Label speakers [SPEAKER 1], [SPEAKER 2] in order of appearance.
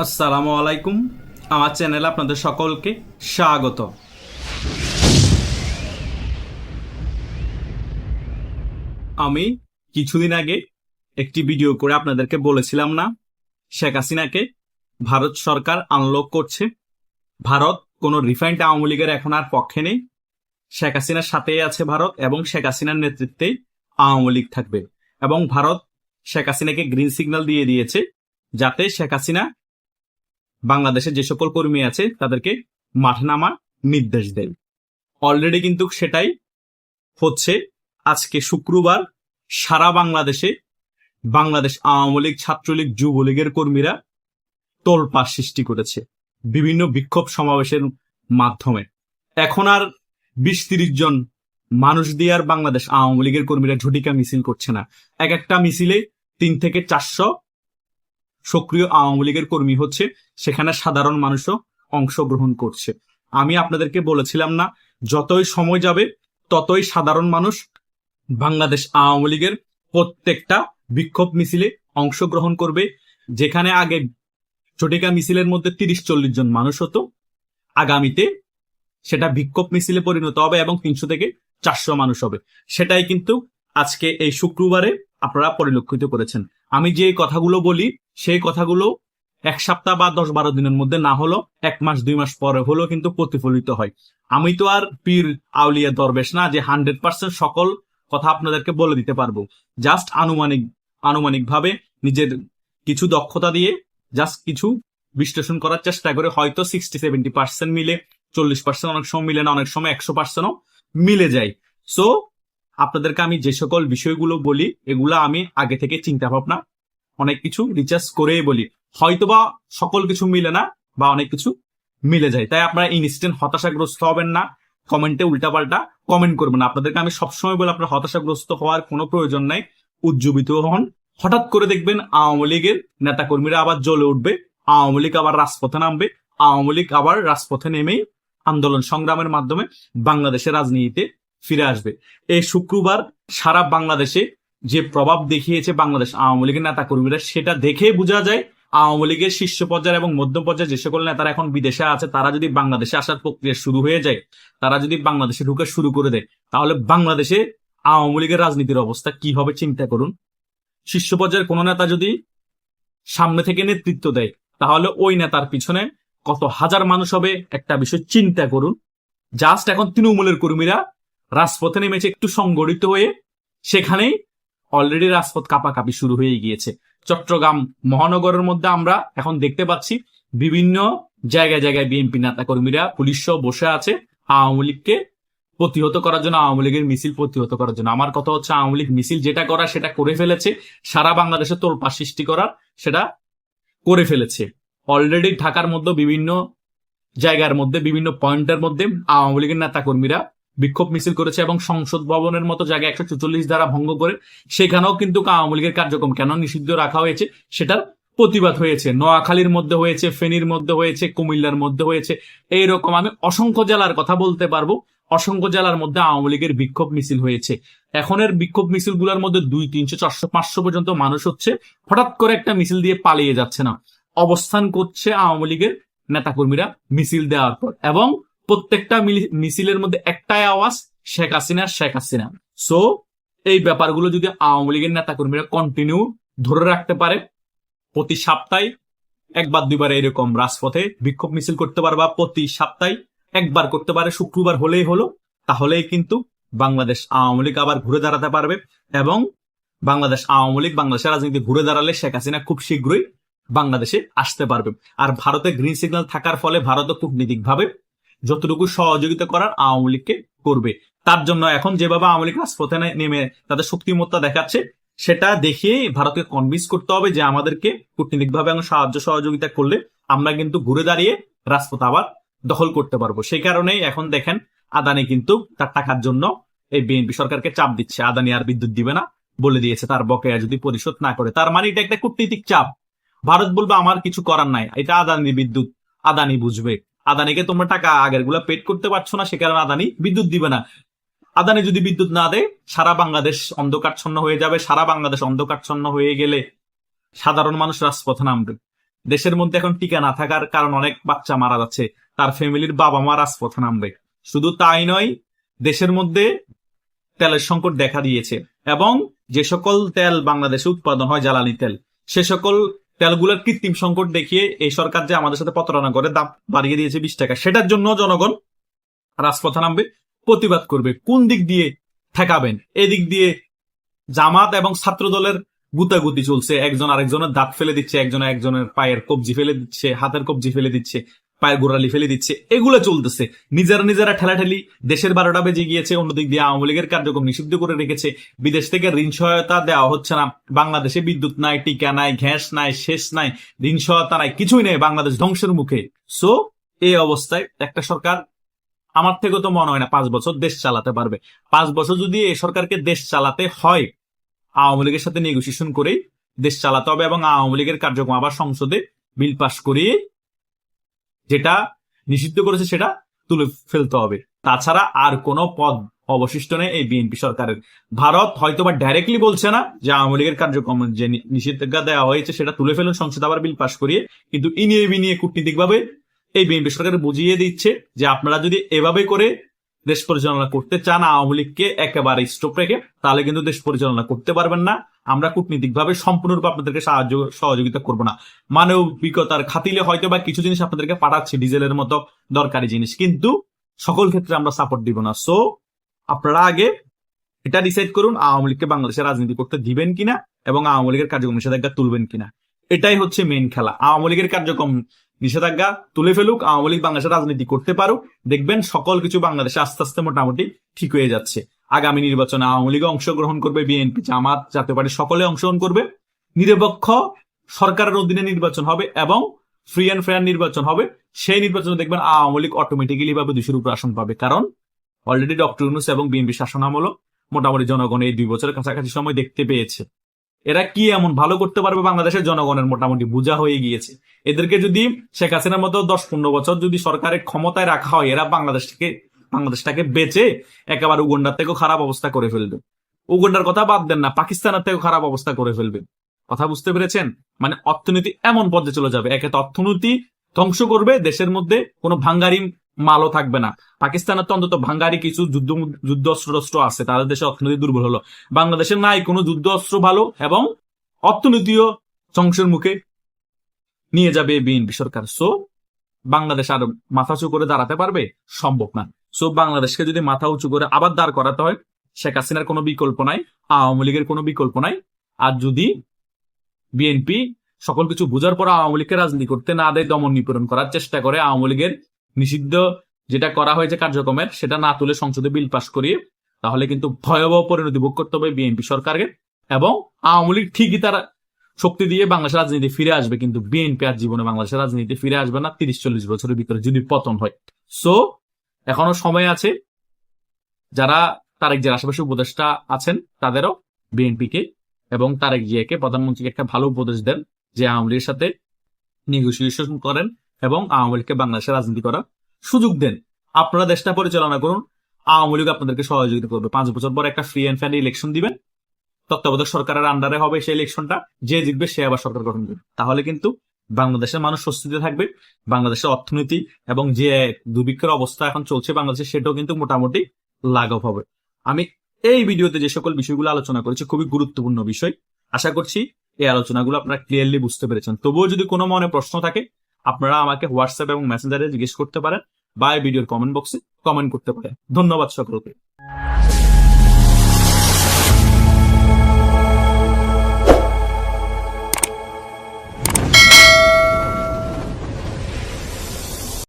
[SPEAKER 1] আসসালামু আলাইকুম। আমার চ্যানেলে আপনাদের সকলকে স্বাগত। আমি কিছুদিন আগে একটি ভিডিও করে আপনাদেরকে বলেছিলাম না, শেখ হাসিনাকে ভারত সরকার আনলক করছে। ভারত কোনো রিফাইন্ড আওয়ামী লীগের এখন আর পক্ষে নেই। শেখ হাসিনার সাথেই আছে ভারত, এবং শেখ হাসিনার নেতৃত্বেই আওয়ামী লীগ থাকবে। এবং ভারত শেখ হাসিনাকে গ্রিন সিগন্যাল দিয়ে দিয়েছে যাতে শেখ হাসিনা বাংলাদেশে যে সকল কর্মী আছে তাদেরকে মাঠে নামার নির্দেশ দেয়। অলরেডি কিন্তু সেটাই হচ্ছে। আজকে শুক্রবার সারা বাংলাদেশে বাংলাদেশ আওয়ামী লীগ, ছাত্রলীগ, যুবলীগের কর্মীরা তোলপাড় সৃষ্টি করেছে বিভিন্ন বিক্ষোভ সমাবেশের মাধ্যমে। এখন আর 20-30 জন মানুষ দিয়ে আর বাংলাদেশ আওয়ামী লীগের কর্মীরা ঝটিকা মিছিল করছে না। এক একটা মিছিলে 3 থেকে 400 সক্রিয় আওয়ামী লীগের কর্মী হচ্ছে, সেখানে সাধারণ মানুষও অংশগ্রহণ করছে। আমি আপনাদেরকে বলেছিলাম না, যতই সময় যাবে ততই সাধারণ মানুষ বাংলাদেশ আওয়ামী লীগের প্রত্যেকটা বিক্ষোভ মিছিলে অংশগ্রহণ করবে। যেখানে আগে ঝটিকা মিছিলের মধ্যে 30-40 জন মানুষ হতো, আগামীতে সেটা বিক্ষোভ মিছিলে পরিণত হবে এবং 300 থেকে 400 মানুষ হবে। সেটাই কিন্তু আজকে এই শুক্রবারে আপনারা পরিলক্ষিত করেছেন। আমি যে কথাগুলো বলি সেই কথাগুলো 1 সপ্তাহ বা 10-12 দিনের মধ্যে না হলো 1 মাস 2 মাস পরে হলো কিন্তু প্রতিফলিত হয়। আমি তো আর পীর আউলিয়া দরবেশ না যে 100% সকল কথা আপনাদেরকে বলে দিতে পারবো। জাস্ট আনুমানিক ভাবে নিজের কিছু দক্ষতা দিয়ে জাস্ট কিছু বিশ্লেষণ করার চেষ্টা করে হয়তো 60-70% মিলে, 40% অনেক সময় মিলে না, অনেক সময় 100%ও মিলে যায়। সো আপনাদেরকে আমি যে সকল বিষয়গুলো বলি এগুলা আমি আগে থেকে চিন্তা ভাবনা অনেক কিছু রিসার্চ করেই বলি। হয়তোবা সকল কিছু মিলে না বা অনেক কিছু মিলে যায়, তাই আপনারা ইনস্ট্যান্ট হতাশাগ্রস্ত হবেন না, কমেন্টে উল্টাপাল্টা কমেন্ট করবেন না। আপনাদেরকে আমি সবসময় বলি আপনার হতাশাগ্রস্ত হওয়ার কোনো প্রয়োজন নাই, উজ্জীবিত হন। হঠাৎ করে দেখবেন আওয়ামী লীগের নেতাকর্মীরা আবার জ্বলে উঠবে, আওয়ামী লীগ আবার রাজপথে নামবে, আওয়ামী লীগ আবার রাজপথে নেমেই আন্দোলন সংগ্রামের মাধ্যমে বাংলাদেশের রাজনীতিতে ফিরে আসবে। এই শুক্রবার সারা বাংলাদেশে যে প্রভাব দেখিয়েছে বাংলাদেশ আওয়ামী লীগের নেতা কর্মীরা, সেটা দেখে বোঝা যায় আওয়ামী লীগের শীর্ষ পর্যায়ে এবং মধ্য পর্যায়ে যে সকল নেতারা এখন বিদেশে আছে তারা যদি বাংলাদেশে আসার প্রক্রিয়া শুরু হয়ে যায়, তারা যদি বাংলাদেশে ঢুকে শুরু করে দেয়, তাহলে বাংলাদেশে আওয়ামী লীগের রাজনীতির অবস্থা কি হবে চিন্তা করুন। শীর্ষ পর্যায়ের কোন নেতা যদি সামনে থেকে নেতৃত্ব দেয় তাহলে ওই নেতার পিছনে কত হাজার মানুষ হবে একটা বিষয় চিন্তা করুন। জাস্ট এখন তৃণমূলের কর্মীরা রাজপথে নেমেছে একটু সংগঠিত হয়ে, সেখানেই অলরেডি রাজপথ কাঁপাকাঁপি শুরু হয়ে গিয়েছে। চট্টগ্রাম মহানগরের মধ্যে আমরা এখন দেখতে পাচ্ছি বিভিন্ন জায়গায় জায়গায় বিএনপি নেতা কর্মীরা পুলিশ সহ বসে আছে আওয়ামী লীগকে প্রতিহত করার জন্য, আওয়ামী লীগের মিছিল প্রতিহত করার জন্য। আমার কথা হচ্ছে আওয়ামী লীগ মিছিল যেটা করা সেটা করে ফেলেছে, সারা বাংলাদেশে তোলপাড় সৃষ্টি করার সেটা করে ফেলেছে। অলরেডি ঢাকার মধ্যে বিভিন্ন জায়গার মধ্যে বিভিন্ন পয়েন্টের মধ্যে আওয়ামী লীগের নেতা কর্মীরা বিক্ষোভ মিছিল করেছে এবং সংসদ ভবনের মতো জায়গায় 144 ধারা ভঙ্গ করে সেখানেও কিন্তু আওয়ামী লীগের কার্যক্রম কেন নিষিদ্ধ রাখা হয়েছে সেটার প্রতিবাদ হয়েছে। নোয়াখালীর মধ্যে হয়েছে, ফেনীর মধ্যে হয়েছে, কুমিল্লার মধ্যে হয়েছে। এইরকম আমি অসংখ্য জেলার কথা বলতে পারবো, অসংখ্য জেলার মধ্যে আওয়ামী লীগের বিক্ষোভ মিছিল হয়েছে। এখনের বিক্ষোভ মিছিলগুলোর মধ্যে 200-300-400-500 পর্যন্ত মানুষ হচ্ছে, হঠাৎ করে একটা মিছিল দিয়ে পালিয়ে যাচ্ছে না, অবস্থান করছে আওয়ামী লীগের নেতাকর্মীরা মিছিল দেওয়ার পর, এবং প্রত্যেকটা মিছিলের মধ্যে একটাই আওয়াজ, শেখ হাসিনা শেখ হাসিনা। সো এই ব্যাপারগুলো যদি আওয়ামী লীগের নেতাকর্মীরা কন্টিনিউ ধরে রাখতে পারে, প্রতি সপ্তাহে 1-2বার এরকম রাজপথে বিক্ষোভ মিছিল করতে পারে বা প্রতি সপ্তাহে 1বার করতে পারে, শুক্রবার হলেই হলো, তাহলেই কিন্তু বাংলাদেশ আওয়ামী লীগ আবার ঘুরে দাঁড়াতে পারবে। এবং বাংলাদেশ আওয়ামী লীগ বাংলাদেশের রাজনীতি ঘুরে দাঁড়ালে শেখ হাসিনা খুব শীঘ্রই বাংলাদেশে আসতে পারবে। আর ভারতে গ্রিন সিগন্যাল থাকার ফলে ভারত কূটনীতিক ভাবে যতটুকু সহযোগিতা করার আওয়ামী লীগকে করবে। তার জন্য এখন যেভাবে আওয়ামী লীগ রাজপথে নেমে তাদের শক্তিমত্তা দেখাচ্ছে, সেটা দেখিয়ে ভারতকে কনভিন্স করতে হবে যে আমাদেরকে কূটনীতিক ভাবে সাহায্য সহযোগিতা করলে আমরা কিন্তু ঘুরে দাঁড়িয়ে রাজপথ আবার দখল করতে পারবো। সেই কারণেই এখন দেখেন আদানি কিন্তু তার টাকার জন্য এই বিএনপি সরকারকে চাপ দিচ্ছে, আদানি আর বিদ্যুৎ দিবে না বলে দিয়েছে তার বকেয়া যদি পরিশোধ না করে। তার মানে এটা একটা কূটনীতিক চাপ। ভারত বলবে আমার কিছু করার নাই, এটা আদানি বিদ্যুৎ, আদানি বুঝবে। আদানিকে তোমরা টাকা আগের গুলা পেড করতে পারছো না, সে কারণে আদানি বিদ্যুৎ দিবে না। আদানি যদি বিদ্যুৎ না দেয় সারা বাংলাদেশ অন্ধকারচ্ছন্ন হয়ে যাবে। সারা বাংলাদেশ অন্ধকারচ্ছন্ন হয়ে গেলে সাধারণ মানুষ রাজপথে নামবে। দেশের মধ্যে এখন টিকা না থাকার কারণ অনেক বাচ্চা মারা যাচ্ছে, তার ফ্যামিলির বাবা মা রাজপথে নামবে। শুধু তাই নয়, দেশের মধ্যে তেলের সংকট দেখা দিয়েছে এবং যে সকল তেল বাংলাদেশে উৎপাদন হয় জ্বালানি তেল, সে সকল তেলগুলোর কৃত্রিম সংকট দেখিয়ে এই সরকার যে আমাদের সাথে প্রতারণা করে দাম বাড়িয়ে দিয়েছে 20 টাকা, সেটার জন্য জনগণ রাজপথে নামবে, প্রতিবাদ করবে। কোন দিক দিয়ে ঠেকাবেন? এদিক দিয়ে জামাত এবং ছাত্র দলের গুতাগুতি চলছে, একজন আরেকজনের দাঁত ফেলে দিচ্ছে, একজনের পায়ের কবজি ফেলে দিচ্ছে, হাতের কবজি ফেলে দিচ্ছে, পায়ের গোড়ালি ফেলে দিচ্ছে, এগুলো চলতেছে। নিজেরা ঠেলাঠেলি, দেশের 12টা বেজে গিয়েছে। অন্যদিক দিয়ে আওয়ামী লীগের কার্যক্রম নিষিদ্ধ করে রেখেছে, বিদেশ থেকে ঋণ সহায়তা দেওয়া হচ্ছে না, বাংলাদেশে বিদ্যুৎ নাই, টিকা নাই, গ্যাস নাই, শেষ নাই, ঋণ সহায়তা নাই, কিছুই নেই, বাংলাদেশ ধ্বংসের মুখে। সো এই অবস্থায় একটা সরকার আমার থেকে তো মনে হয় না 5 বছর দেশ চালাতে পারবে। 5 বছর যদি এই সরকারকে দেশ চালাতে হয়, আওয়ামী লীগের সাথে নেগোসিয়েশন করে দেশ চালাতে হবে এবং আওয়ামী লীগের কার্যক্রম আবার সংসদে বিল পাশ করিয়ে যেটা নিষিদ্ধ করেছে সেটা তুলে ফেলতে হবে। তাছাড়া আর কোনো পদ অবশিষ্ট নেই এই বিএনপি সরকারের। ভারত হয়তোবা ডাইরেক্টলি বলছে না যে আওয়ামী লীগের কার্যক্রম যে নিষেধাজ্ঞা দেওয়া হয়েছে সেটা তুলে ফেলুন, সংসদে আবার বিল পাশ করিয়ে, কিন্তু ইনিয়ে বিনিয়ে কূটনীতিকভাবে এই বিএনপি সরকার বুঝিয়ে দিচ্ছে যে আপনারা যদি এভাবে করে দেশ পরিচালনা করতে চান, আওয়ামী লীগকে একেবারে স্টপ রেখে, তাহলে কিন্তু দেশ পরিচালনা করতে পারবেন না। আমরা কূটনীতিকভাবে সম্পূর্ণরূপে আপনাদেরকে সহযোগিতা করবো না। মানবিকতার খাতিলে হয়তো বা কিছু জিনিস আপনাদেরকে পাঠাচ্ছি, ডিজেলের মতো দরকারি জিনিস, কিন্তু সকল ক্ষেত্রে আমরা সাপোর্ট দিব না। সো আপনারা আগে এটা ডিসাইড করুন আওয়ামী লীগকে বাংলাদেশে রাজনীতি করতে দিবেন কিনা এবং আওয়ামী লীগের কার্যক্রম নিষেধাজ্ঞা তুলবেন কিনা। এটাই হচ্ছে মেইন খেলা। আওয়ামী লীগের কার্যক্রম নিষেধাজ্ঞা তুলে ফেলুক, আওয়ামী লীগ বাংলাদেশে রাজনীতি করতে পারুক, দেখবেন সকল কিছু বাংলাদেশে আস্তে আস্তে মোটামুটি ঠিক হয়ে যাচ্ছে। আগামী নির্বাচনে আওয়ামী লীগ অংশগ্রহণ করবে, বিএনপি, জামাত, জাতীয় পার্টি সকলে অংশগ্রহণ করবে। নিরপেক্ষ সরকারের অধীনে নির্বাচন হবে এবং ফ্রি অ্যান্ড ফেয়ার নির্বাচন হবে। সেই নির্বাচনে দেখবেন আওয়ামী লীগ অটোমেটিক্যালি ভাবে 200-র উপর আসন পাবে, কারণ অলরেডি ডক্টর ইউনূস এবং বিএনপি শাসন আমল মোটামুটি জনগণ এই 2 বছরের কাছাকাছি সময় দেখতে পেয়েছে। এরা কি এমন ভালো করতে পারবে বাংলাদেশের জনগণের মোটামুটি বোঝা হয়ে গিয়েছে। এদেরকে যদি শেখ হাসিনার মতো 10-15 বছর যদি সরকারের ক্ষমতায় রাখা হয়, এরা বাংলাদেশটাকে বেচে একেবারে উগান্ডার থেকেও খারাপ অবস্থা করে ফেলবে। উগান্ডার কথা বাদ দেন না, পাকিস্তানের থেকেও খারাপ অবস্থা করে ফেলবে। কথা বুঝতে পেরেছেন? মানে অর্থনীতি এমন পর্যায়ে চলে যাবে, একে তো অর্থনীতি ধ্বংস করবে, দেশের মধ্যে কোনো ভাঙ্গারি মালও থাকবে না। পাকিস্তানের তো অন্তত ভাঙ্গারি কিছু যুদ্ধ অস্ত্র আছে, তাদের দেশে অর্থনীতি দুর্বল হলো। বাংলাদেশের নাই কোনো যুদ্ধ অস্ত্র ভালো এবং অর্থনীতিও ধ্বংসের মুখে নিয়ে যাবে বিএনপি সরকার। সো বাংলাদেশ আর মাথা উঁচু করে দাঁড়াতে পারবে? সম্ভব না। সো বাংলাদেশকে যদি মাথা উঁচু করে আবার দাঁড় করাতে হয়, শেখ হাসিনার কোনো বিকল্প নাই, আওয়ামী লীগের কোনো বিকল্প নাই। আর যদি বিএনপি সকল কিছু বোঝার পর আওয়ামী লীগকে রাজনীতি করতে না দেয়, দমন নিপীড়ন করার চেষ্টা করে, আওয়ামী লীগের নিষিদ্ধ যেটা করা হয়েছে কার্যক্রমের সেটা না তুলে সংসদে বিল পাশ করিয়ে, তাহলে কিন্তু ভয়াবহ পরিণতি ভোগ করতে হবে বিএনপি সরকারকে এবং আওয়ামী লীগ ঠিকই তারা শক্তি দিয়ে বাংলাদেশের রাজনীতি ফিরে আসবে, কিন্তু বিএনপি আর জীবনে বাংলাদেশের রাজনীতি ফিরে আসবে না 30-40 বছরের ভিতরে যদি পতন হয়। সো এখনো সময় আছে, যারা তারেক জিয়ার আশেপাশে উপদেষ্টা আছেন তাদেরও বিএনপিকে এবং তারেক জিয়াকে, প্রধানমন্ত্রীকে একটা ভালো উপদেশ দেন যে আওয়ামী লীগের সাথে নেগোসিয়েশন করেন এবং আওয়ামী লীগকে বাংলাদেশে রাজনীতি করার সুযোগ দেন। আপনারা দেশটা পরিচালনা করুন, আওয়ামী লীগ আপনাদেরকে সহযোগিতা করবে। 5 বছর পর একটা ফ্রি অ্যান্ড ফেয়ার ইলেকশন দিবেন, তত্ত্বাবধায়ক সরকারের আন্ডারে হবে সেই ইলেকশনটা, যে জিতবে সে আবার সরকার গঠন করবে। তাহলে কিন্তু বাংলাদেশের মানুষ স্বস্তিতে থাকবে, বাংলাদেশের অর্থনীতি এবং যে দুর্ভিক্ষের অবস্থা এখন চলছে বাংলাদেশে সেটাও কিন্তু মোটামুটি লাঘব হবে। আমি এই ভিডিওতে যে সকল বিষয়গুলো আলোচনা করেছি খুবই গুরুত্বপূর্ণ বিষয়, আশা করছি এই আলোচনাগুলো আপনারা ক্লিয়ারলি বুঝতে পেরেছেন। তবুও যদি কোনো মনে প্রশ্ন থাকে আপনারা আমাকে হোয়াটসঅ্যাপ এবং মেসেঞ্জারে জিজ্ঞেস করতে পারেন বা এই ভিডিওর কমেন্ট বক্সে কমেন্ট করতে পারেন। ধন্যবাদ সকলকে।